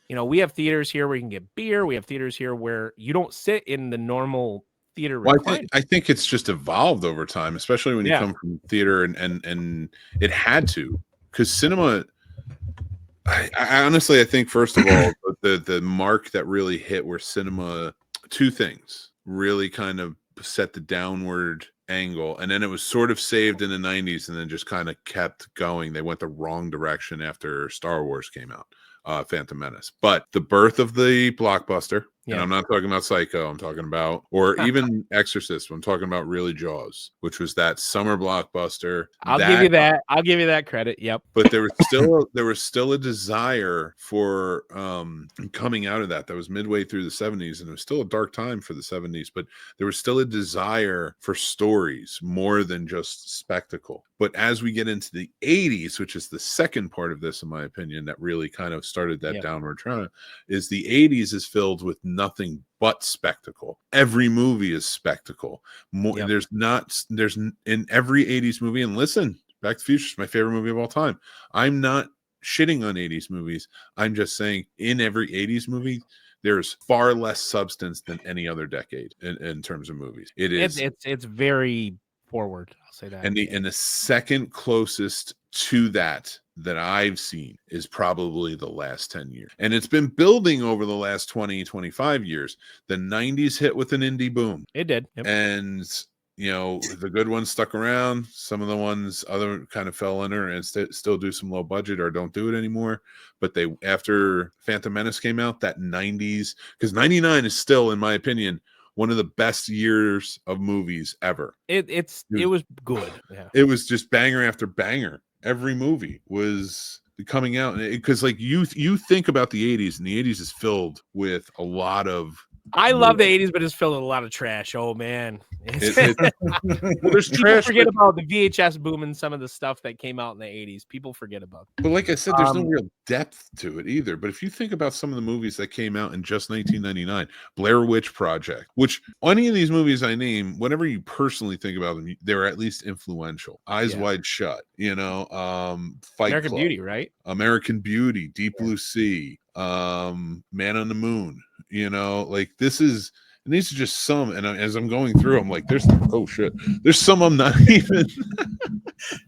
we have theaters here where you can get beer. We have theaters here where you don't sit in the normal theater Well, recliner. I think it's just evolved over time, especially when you come from theater, and it had to, because cinema. I honestly, I think first of all, the mark that really hit where cinema, two things really kind of set the downward angle, and then it was sort of saved in the 90s and then just kind of kept going. They went the wrong direction after Star Wars came out, Phantom Menace. But the birth of the blockbuster, and I'm not talking about Psycho, I'm talking about, or even Exorcist, I'm talking about really Jaws, which was that summer blockbuster. I'll give you that. I'll give you that credit. Yep. But there was still a desire for coming out of that was midway through the 70s, and it was still a dark time for the 70s, but there was still a desire for stories more than just spectacle. But as we get into the 80s, which is the second part of this, in my opinion, that really kind of started that downward trend, is the 80s is filled with nothing but spectacle. Every movie is spectacle. There's in every 80s movie, and listen, Back to the Future is my favorite movie of all time. I'm not shitting on 80s movies. I'm just saying in every 80s movie, there's far less substance than any other decade in terms of movies. It is. It's very forward. I'll say that. And the second closest to that I've seen is probably the last 10 years. And it's been building over the last 20, 25 years. The 90s hit with an indie boom. It did. Yep. And the good ones stuck around. Some of the ones other kind of fell under and still do some low budget or don't do it anymore. But after Phantom Menace came out, that 90s, because 99 is still, in my opinion, one of the best years of movies ever. It was good. Yeah. It was just banger after banger. Every movie was coming out, because like you think about the 80s, and the 80s is filled with a lot of. I love the 80s, but it's filled with a lot of trash. Oh man, well, there's trash. Forget about the VHS boom and some of the stuff that came out in the 80s. People forget about that. But like I said, there's no real depth to it either. But if you think about some of the movies that came out in just 1999, Blair Witch Project, which any of these movies I name, whenever you personally think about them, they were at least influential. Eyes Wide Shut, Fight American Club, Beauty, right? American Beauty, Deep Blue Sea, Man on the Moon. Like this is. And these are just some, and as I'm going through, I'm like, there's some I'm not even.